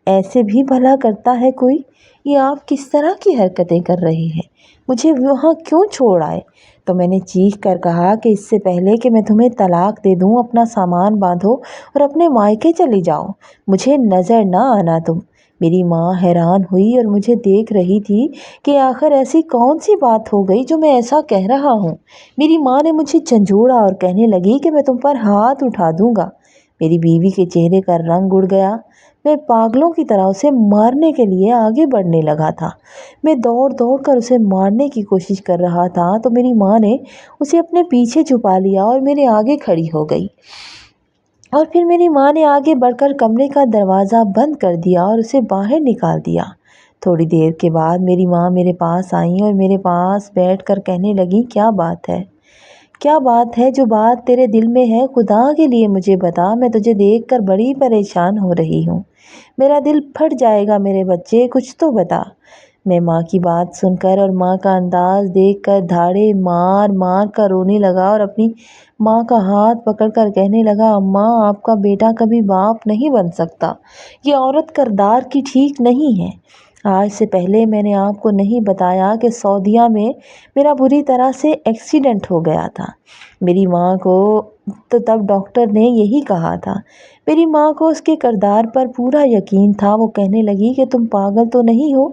ایسے بھی بھلا کرتا ہے کوئی؟ یہ آپ کس طرح کی حرکتیں کر رہے ہیں؟ مجھے وہاں کیوں چھوڑ آئے؟ تو میں نے چیخ کر کہا کہ اس سے پہلے کہ میں تمہیں طلاق دے دوں اپنا سامان باندھو اور اپنے مائکے چلی جاؤ، مجھے نظر نہ آنا تم۔ میری ماں حیران ہوئی اور مجھے دیکھ رہی تھی کہ آخر ایسی کون سی بات ہو گئی جو میں ایسا کہہ رہا ہوں۔ میری ماں نے مجھے جھنجھوڑا اور کہنے لگی کہ میں تم پر ہاتھ اٹھا دوں گا۔ میری بیوی کے چہرے کا رنگ اڑ گیا۔ میں پاگلوں کی طرح اسے مارنے کے لیے آگے بڑھنے لگا تھا۔ میں دوڑ دوڑ کر اسے مارنے کی کوشش کر رہا تھا تو میری ماں نے اسے اپنے پیچھے چھپا لیا اور میرے آگے کھڑی ہو گئی، اور پھر میری ماں نے آگے بڑھ کر کمرے کا دروازہ بند کر دیا اور اسے باہر نکال دیا۔ تھوڑی دیر کے بعد میری ماں میرے پاس آئیں اور میرے پاس بیٹھ کر کہنے لگی کیا بات ہے؟ کیا بات ہے؟ جو بات تیرے دل میں ہے خدا کے لیے مجھے بتا، میں تجھے دیکھ کر بڑی پریشان ہو رہی ہوں، میرا دل پھٹ جائے گا میرے بچے، کچھ تو بتا۔ میں ماں کی بات سن کر اور ماں کا انداز دیکھ کر دھاڑے مار مار کر رونے لگا اور اپنی ماں کا ہاتھ پکڑ کر کہنے لگا اماں آپ کا بیٹا کبھی باپ نہیں بن سکتا، یہ عورت کردار کی ٹھیک نہیں ہے۔ آج سے پہلے میں نے آپ کو نہیں بتایا کہ سعودیہ میں میرا بری طرح سے ایکسیڈنٹ ہو گیا تھا۔ میری ماں کو تو تب ڈاکٹر نے یہی کہا تھا۔ میری ماں کو اس کے کردار پر پورا یقین تھا۔ وہ کہنے لگی کہ تم پاگل تو نہیں ہو؟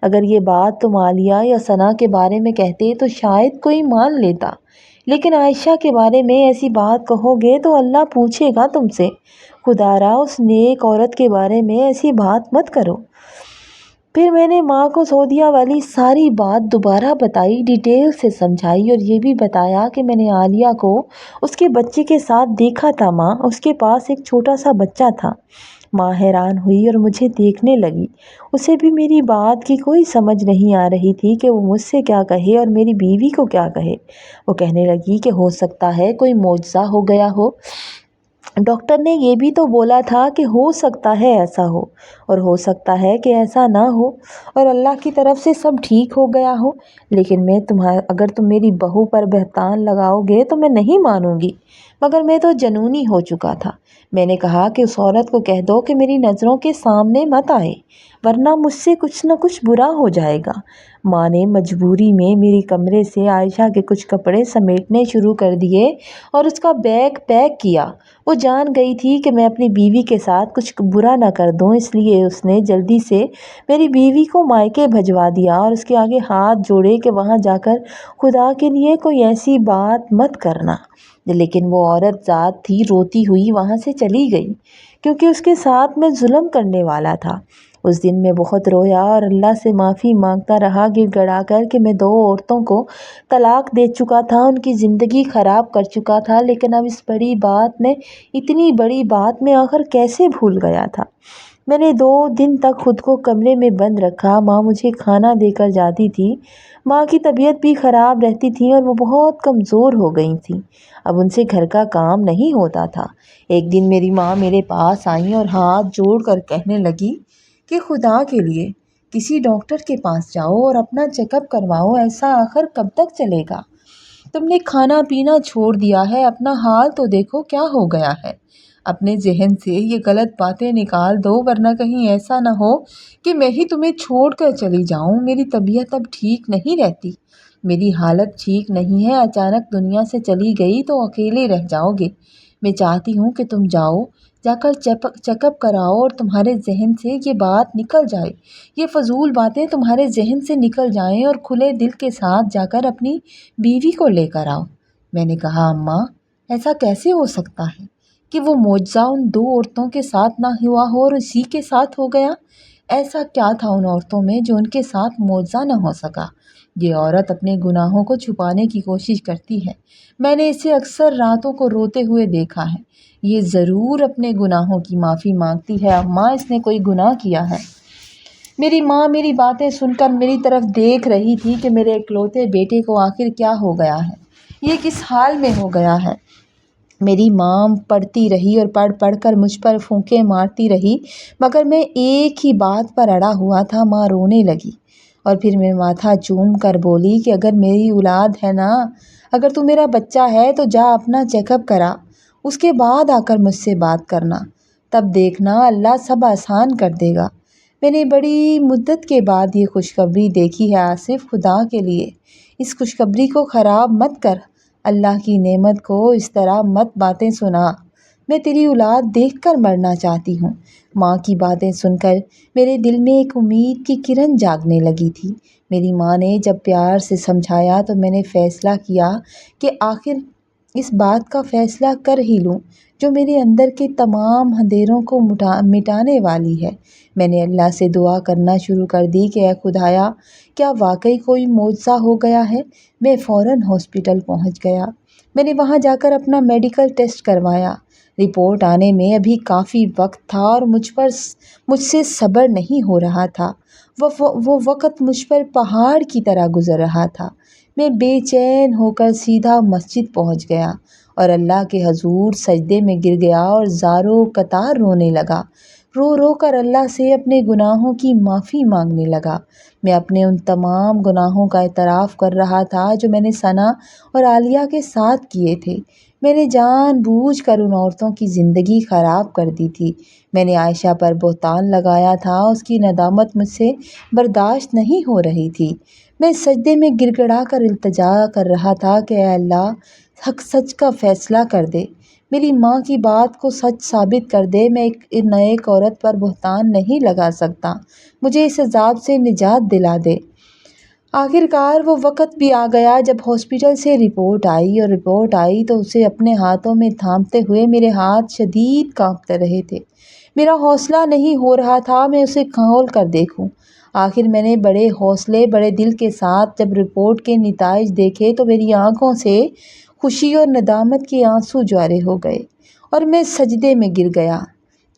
اگر یہ بات تم عالیہ یا ثنا کے بارے میں کہتے تو شاید کوئی مان لیتا، لیکن عائشہ کے بارے میں ایسی بات کہو گے تو اللہ پوچھے گا تم سے۔ خدا را اس نیک عورت کے بارے میں ایسی بات مت کرو۔ پھر میں نے ماں کو سعودیہ والی ساری بات دوبارہ بتائی، ڈیٹیل سے سمجھائی اور یہ بھی بتایا کہ میں نے عالیہ کو اس کے بچے کے ساتھ دیکھا تھا۔ ماں، اس کے پاس ایک چھوٹا سا بچہ تھا۔ ماں حیران ہوئی اور مجھے دیکھنے لگی۔ اسے بھی میری بات کی کوئی سمجھ نہیں آ رہی تھی کہ وہ مجھ سے کیا کہے اور میری بیوی کو کیا کہے۔ وہ کہنے لگی کہ ہو سکتا ہے کوئی معجزہ ہو گیا ہو، ڈاکٹر نے یہ بھی تو بولا تھا کہ ہو سکتا ہے ایسا ہو، اور ہو سکتا ہے کہ ایسا نہ ہو اور اللہ کی طرف سے سب ٹھیک ہو گیا ہو، لیکن اگر تم میری بہو پر بہتان لگاؤ گے تو میں نہیں مانوں گی، مگر میں تو جنونی ہو چکا تھا۔ میں نے کہا کہ اس عورت کو کہہ دو کہ میری نظروں کے سامنے مت آئے۔ ورنہ مجھ سے کچھ نہ کچھ برا ہو جائے گا۔ ماں نے مجبوری میں میری کمرے سے عائشہ کے کچھ کپڑے سمیٹنے شروع کر دیے اور اس کا بیگ پیک کیا۔ وہ جان گئی تھی کہ میں اپنی بیوی کے ساتھ کچھ برا نہ کر دوں، اس لیے اس نے جلدی سے میری بیوی کو مائکے بھجوا دیا اور اس کے آگے ہاتھ جوڑے کہ وہاں جا کر خدا کے لیے کوئی ایسی بات مت کرنا۔ لیکن وہ عورت ذات تھی، روتی ہوئی وہاں سے چلی گئی کیونکہ اس کے ساتھ میں ظلم کرنے والا تھا۔ اس دن میں بہت رویا اور اللہ سے معافی مانگتا رہا گڑ گڑا کر کہ میں 2 عورتوں کو طلاق دے چکا تھا، ان کی زندگی خراب کر چکا تھا، لیکن اب اس بڑی بات میں، اتنی بڑی بات میں آخر کیسے بھول گیا تھا۔ میں نے 2 دن تک خود کو کمرے میں بند رکھا۔ ماں مجھے کھانا دے کر جاتی تھی۔ ماں کی طبیعت بھی خراب رہتی تھی اور وہ بہت کمزور ہو گئی تھیں۔ اب ان سے گھر کا کام نہیں ہوتا تھا۔ ایک دن میری ماں میرے پاس آئیں اور ہاتھ جوڑ کر کہنے لگی کہ خدا کے لیے کسی ڈاکٹر کے پاس جاؤ اور اپنا چیک اپ کرواؤ، ایسا آخر کب تک چلے گا؟ تم نے کھانا پینا چھوڑ دیا ہے، اپنا حال تو دیکھو کیا ہو گیا ہے۔ اپنے ذہن سے یہ غلط باتیں نکال دو، ورنہ کہیں ایسا نہ ہو کہ میں ہی تمہیں چھوڑ کر چلی جاؤں۔ میری طبیعت اب ٹھیک نہیں رہتی، میری حالت ٹھیک نہیں ہے، اچانک دنیا سے چلی گئی تو اکیلے رہ جاؤ گے۔ میں چاہتی ہوں کہ تم جاؤ، جا کر چیک اپ کراؤ اور تمہارے ذہن سے یہ بات نکل جائے، یہ فضول باتیں تمہارے ذہن سے نکل جائیں اور کھلے دل کے ساتھ جا کر اپنی بیوی کو لے کر آؤ۔ میں نے کہا اماں، ایسا کیسے ہو سکتا ہے کہ وہ معجزہ ان 2 عورتوں کے ساتھ نہ ہوا ہو اور اسی کے ساتھ ہو گیا؟ ایسا کیا تھا ان عورتوں میں جو ان کے ساتھ معجزہ نہ ہو سکا؟ یہ عورت اپنے گناہوں کو چھپانے کی کوشش کرتی ہے، میں نے اسے اکثر راتوں کو روتے ہوئے دیکھا ہے۔ یہ ضرور اپنے گناہوں کی معافی مانگتی ہے۔ اماں، اس نے کوئی گناہ کیا ہے؟ میری ماں میری باتیں سن کر میری طرف دیکھ رہی تھی کہ میرے اکلوتے بیٹے کو آخر کیا ہو گیا ہے، یہ کس حال میں ہو گیا ہے۔ میری ماں پڑھتی رہی اور پڑھ پڑھ کر مجھ پر پھونکے مارتی رہی، مگر میں ایک ہی بات پر اڑا ہوا تھا۔ ماں رونے لگی اور پھر میں ماتھا چوم کر بولی کہ اگر میری اولاد ہے نا، اگر تو میرا بچہ ہے تو جا اپنا چیک اپ کرا، اس کے بعد آ کر مجھ سے بات کرنا، تب دیکھنا اللہ سب آسان کر دے گا۔ میں نے بڑی مدت کے بعد یہ خوشخبری دیکھی ہے آصف، خدا کے لیے اس خوشخبری کو خراب مت کر، اللہ کی نعمت کو اس طرح مت باتیں سنا۔ میں تیری اولاد دیکھ کر مرنا چاہتی ہوں۔ ماں کی باتیں سن کر میرے دل میں ایک امید کی کرن جاگنے لگی تھی۔ میری ماں نے جب پیار سے سمجھایا تو میں نے فیصلہ کیا کہ آخر اس بات کا فیصلہ کر ہی لوں جو میرے اندر کے تمام اندھیروں کو مٹانے والی ہے۔ میں نے اللہ سے دعا کرنا شروع کر دی کہ اے خدایا، کیا واقعی کوئی معجزہ ہو گیا ہے؟ میں فوراً ہاسپٹل پہنچ گیا۔ میں نے وہاں جا کر اپنا میڈیکل ٹیسٹ کروایا۔ رپورٹ آنے میں ابھی کافی وقت تھا اور مجھ سے صبر نہیں ہو رہا تھا۔ وہ وقت مجھ پر پہاڑ کی طرح گزر رہا تھا۔ میں بے چین ہو کر سیدھا مسجد پہنچ گیا اور اللہ کے حضور سجدے میں گر گیا اور زاروں قطار رونے لگا۔ رو رو کر اللہ سے اپنے گناہوں کی معافی مانگنے لگا۔ میں اپنے ان تمام گناہوں کا اعتراف کر رہا تھا جو میں نے ثنا اور عالیہ کے ساتھ کیے تھے۔ میں نے جان بوجھ کر ان عورتوں کی زندگی خراب کر دی تھی۔ میں نے عائشہ پر بہتان لگایا تھا، اس کی ندامت مجھ سے برداشت نہیں ہو رہی تھی۔ میں سجدے میں گڑ گڑا کر التجا کر رہا تھا کہ اے اللہ، حق سچ کا فیصلہ کر دے، میری ماں کی بات کو سچ ثابت کر دے۔ میں ایک عورت پر بہتان نہیں لگا سکتا، مجھے اس عذاب سے نجات دلا دے۔ آخر کار وہ وقت بھی آ گیا جب ہاسپٹل سے رپورٹ آئی تو اسے اپنے ہاتھوں میں تھامتے ہوئے میرے ہاتھ شدید کانپتے رہے تھے۔ میرا حوصلہ نہیں ہو رہا تھا میں اسے کھول کر دیکھوں۔ آخر میں نے بڑے حوصلے بڑے دل کے ساتھ جب رپورٹ کے نتائج دیکھے تو میری آنکھوں سے خوشی اور ندامت کے آنسو جاری ہو گئے اور میں سجدے میں گر گیا،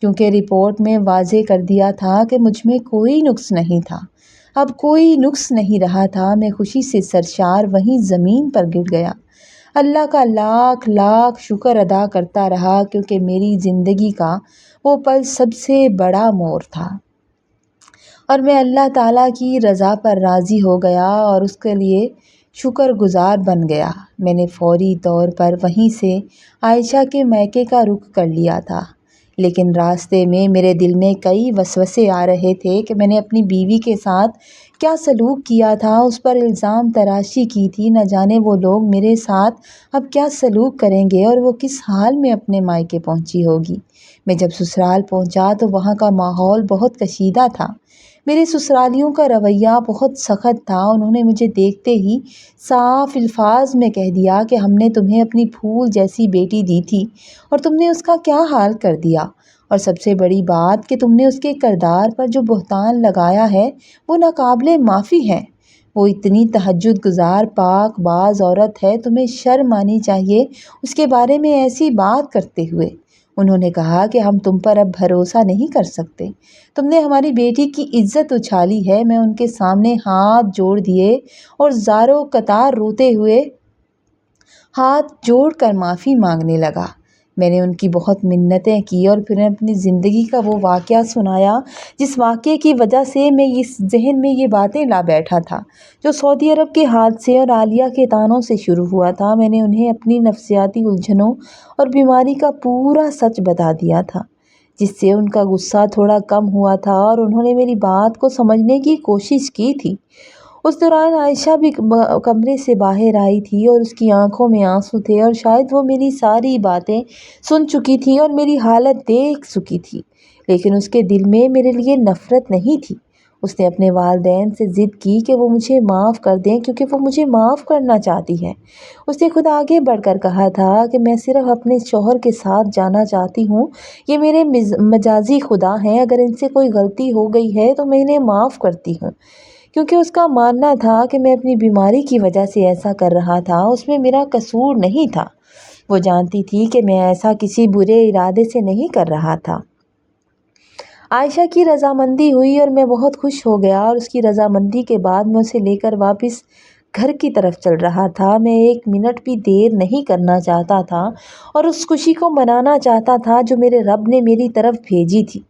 کیونکہ رپورٹ میں واضح کر دیا تھا کہ مجھ میں کوئی نقص نہیں تھا۔ اب کوئی نقص نہیں رہا تھا۔ میں خوشی سے سرشار وہیں زمین پر گر گیا۔ اللہ کا لاکھ لاکھ شکر ادا کرتا رہا، کیونکہ میری زندگی کا وہ پل سب سے بڑا موڑ تھا اور میں اللہ تعالیٰ کی رضا پر راضی ہو گیا اور اس کے لیے شکر گزار بن گیا۔ میں نے فوری طور پر وہیں سے عائشہ کے میکے کا رخ کر لیا تھا۔ لیکن راستے میں میرے دل میں کئی وسوسے آ رہے تھے کہ میں نے اپنی بیوی کے ساتھ کیا سلوک کیا تھا، اس پر الزام تراشی کی تھی، نہ جانے وہ لوگ میرے ساتھ اب کیا سلوک کریں گے اور وہ کس حال میں اپنے مائکے پہنچی ہوگی۔ میں جب سسرال پہنچا تو وہاں کا ماحول بہت کشیدہ تھا۔ میرے سسرالیوں کا رویہ بہت سخت تھا۔ انہوں نے مجھے دیکھتے ہی صاف الفاظ میں کہہ دیا کہ ہم نے تمہیں اپنی پھول جیسی بیٹی دی تھی اور تم نے اس کا کیا حال کر دیا، اور سب سے بڑی بات کہ تم نے اس کے کردار پر جو بہتان لگایا ہے وہ ناقابل معافی ہے۔ وہ اتنی تہجد گزار پاک باز عورت ہے، تمہیں شرم آنی چاہیے اس کے بارے میں ایسی بات کرتے ہوئے۔ انہوں نے کہا کہ ہم تم پر اب بھروسہ نہیں کر سکتے، تم نے ہماری بیٹی کی عزت اچھالی ہے۔ میں ان کے سامنے ہاتھ جوڑ دیے اور زاروں قطار روتے ہوئے ہاتھ جوڑ کر معافی مانگنے لگا۔ میں نے ان کی بہت منتیں کی اور پھر اپنی زندگی کا وہ واقعہ سنایا جس واقعے کی وجہ سے میں اس ذہن میں یہ باتیں لا بیٹھا تھا، جو سعودی عرب کے حادثے اور عالیہ کے طعنوں سے شروع ہوا تھا۔ میں نے انہیں اپنی نفسیاتی الجھنوں اور بیماری کا پورا سچ بتا دیا تھا، جس سے ان کا غصہ تھوڑا کم ہوا تھا اور انہوں نے میری بات کو سمجھنے کی کوشش کی تھی۔ اس دوران عائشہ بھی کمرے سے باہر آئی تھی اور اس کی آنکھوں میں آنسو تھے، اور شاید وہ میری ساری باتیں سن چکی تھی اور میری حالت دیکھ چکی تھی، لیکن اس کے دل میں میرے لیے نفرت نہیں تھی۔ اس نے اپنے والدین سے ضد کی کہ وہ مجھے معاف کر دیں کیونکہ وہ مجھے معاف کرنا چاہتی ہے۔ اس نے خود آگے بڑھ کر کہا تھا کہ میں صرف اپنے شوہر کے ساتھ جانا چاہتی ہوں، یہ میرے مجازی خدا ہیں، اگر ان سے کوئی غلطی ہو گئی ہے تو میں انہیں معاف کرتی ہوں۔ کیونکہ اس کا ماننا تھا کہ میں اپنی بیماری کی وجہ سے ایسا کر رہا تھا، اس میں میرا قصور نہیں تھا۔ وہ جانتی تھی کہ میں ایسا کسی برے ارادے سے نہیں کر رہا تھا۔ عائشہ کی رضامندی ہوئی اور میں بہت خوش ہو گیا، اور اس کی رضامندی کے بعد میں اسے لے کر واپس گھر کی طرف چل رہا تھا۔ میں ایک منٹ بھی دیر نہیں کرنا چاہتا تھا اور اس خوشی کو منانا چاہتا تھا جو میرے رب نے میری طرف بھیجی تھی۔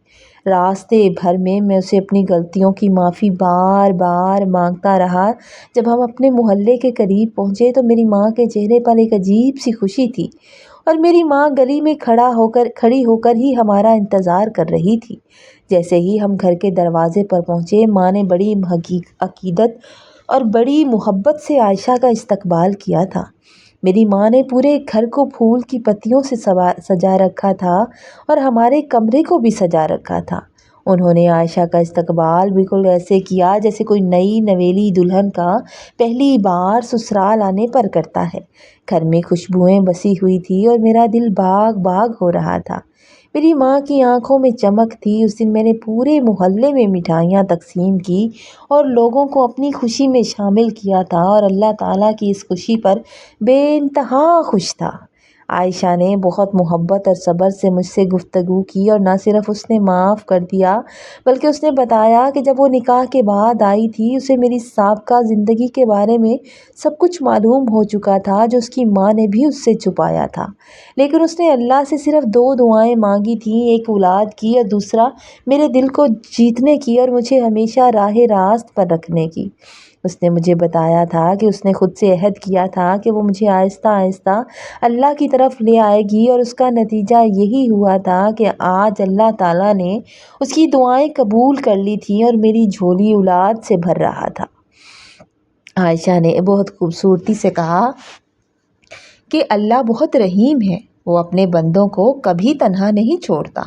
راستے بھر میں اسے اپنی غلطیوں کی معافی بار بار مانگتا رہا۔ جب ہم اپنے محلے کے قریب پہنچے تو میری ماں کے چہرے پر ایک عجیب سی خوشی تھی، اور میری ماں گلی میں کھڑی ہو کر ہی ہمارا انتظار کر رہی تھی۔ جیسے ہی ہم گھر کے دروازے پر پہنچے، ماں نے بڑی عقیدت اور بڑی محبت سے عائشہ کا استقبال کیا تھا۔ میری ماں نے پورے گھر کو پھول کی پتیوں سے سجا رکھا تھا اور ہمارے کمرے کو بھی سجا رکھا تھا۔ انہوں نے عائشہ کا استقبال بالکل ایسے کیا جیسے کوئی نئی نویلی دلہن کا پہلی بار سسرال آنے پر کرتا ہے۔ گھر میں خوشبوئیں بسی ہوئی تھی اور میرا دل باغ باغ ہو رہا تھا۔ میری ماں کی آنکھوں میں چمک تھی۔ اس دن میں نے پورے محلے میں مٹھائیاں تقسیم کی اور لوگوں کو اپنی خوشی میں شامل کیا تھا، اور اللہ تعالیٰ کی اس خوشی پر بے انتہا خوش تھا۔ عائشہ نے بہت محبت اور صبر سے مجھ سے گفتگو کی، اور نہ صرف اس نے معاف کر دیا بلکہ اس نے بتایا کہ جب وہ نکاح کے بعد آئی تھی اسے میری سابقہ زندگی کے بارے میں سب کچھ معلوم ہو چکا تھا جو اس کی ماں نے بھی اس سے چھپایا تھا، لیکن اس نے اللہ سے صرف 2 دعائیں مانگی تھیں، ایک اولاد کی اور دوسرا میرے دل کو جیتنے کی اور مجھے ہمیشہ راہ راست پر رکھنے کی۔ اس نے مجھے بتایا تھا کہ اس نے خود سے عہد کیا تھا کہ وہ مجھے آہستہ آہستہ اللہ کی طرف لے آئے گی، اور اس کا نتیجہ یہی ہوا تھا کہ آج اللہ تعالیٰ نے اس کی دعائیں قبول کر لی تھیں اور میری جھولی اولاد سے بھر رہا تھا۔ عائشہ نے بہت خوبصورتی سے کہا کہ اللہ بہت رحیم ہے، وہ اپنے بندوں کو کبھی تنہا نہیں چھوڑتا۔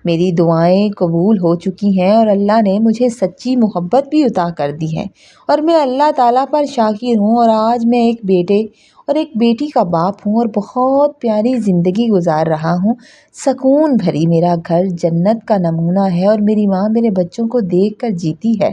میری دعائیں قبول ہو چکی ہیں اور اللہ نے مجھے سچی محبت بھی عطا کر دی ہے، اور میں اللہ تعالیٰ پر شاکر ہوں، اور آج میں ایک بیٹے اور ایک بیٹی کا باپ ہوں اور بہت پیاری زندگی گزار رہا ہوں۔ سکون بھری میرا گھر جنت کا نمونہ ہے، اور میری ماں میرے بچوں کو دیکھ کر جیتی ہے۔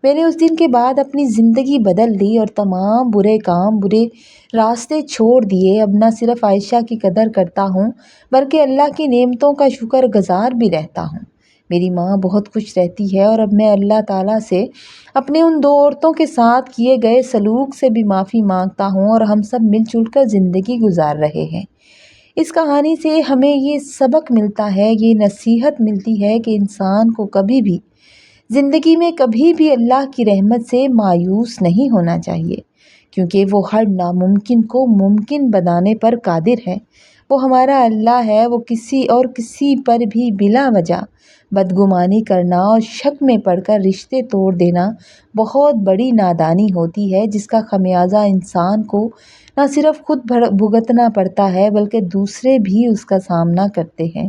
میں نے اس دن کے بعد اپنی زندگی بدل لی اور تمام برے کام برے راستے چھوڑ دیے۔ اب نہ صرف عائشہ کی قدر کرتا ہوں بلکہ اللہ کی نعمتوں کا شکر گزار بھی رہتا ہوں۔ میری ماں بہت خوش رہتی ہے، اور اب میں اللہ تعالیٰ سے اپنے ان 2 عورتوں کے ساتھ کیے گئے سلوک سے بھی معافی مانگتا ہوں، اور ہم سب مل جل کر زندگی گزار رہے ہیں۔ اس کہانی سے ہمیں یہ سبق ملتا ہے، یہ نصیحت ملتی ہے کہ انسان کو کبھی بھی زندگی میں کبھی بھی اللہ کی رحمت سے مایوس نہیں ہونا چاہیے، کیونکہ وہ ہر ناممکن کو ممکن بنانے پر قادر ہے۔ وہ ہمارا اللہ ہے۔ وہ کسی پر بھی بلا وجہ بدگمانی کرنا اور شک میں پڑ کر رشتے توڑ دینا بہت بڑی نادانی ہوتی ہے، جس کا خمیازہ انسان کو نہ صرف خود بھگتنا پڑتا ہے بلکہ دوسرے بھی اس کا سامنا کرتے ہیں۔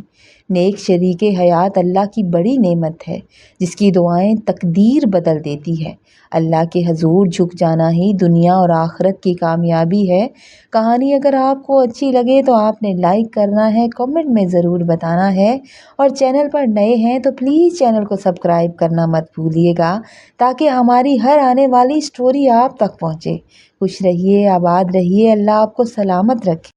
نیک شریک حیات اللہ کی بڑی نعمت ہے، جس کی دعائیں تقدیر بدل دیتی ہے۔ اللہ کے حضور جھک جانا ہی دنیا اور آخرت کی کامیابی ہے۔ کہانی اگر آپ کو اچھی لگے تو آپ نے لائک کرنا ہے، کمنٹ میں ضرور بتانا ہے، اور چینل پر نئے ہیں تو پلیز چینل کو سبسکرائب کرنا مت بھولیے گا، تاکہ ہماری ہر آنے والی سٹوری آپ تک پہنچے۔ خوش رہیے، آباد رہیے، اللہ آپ کو سلامت رکھے۔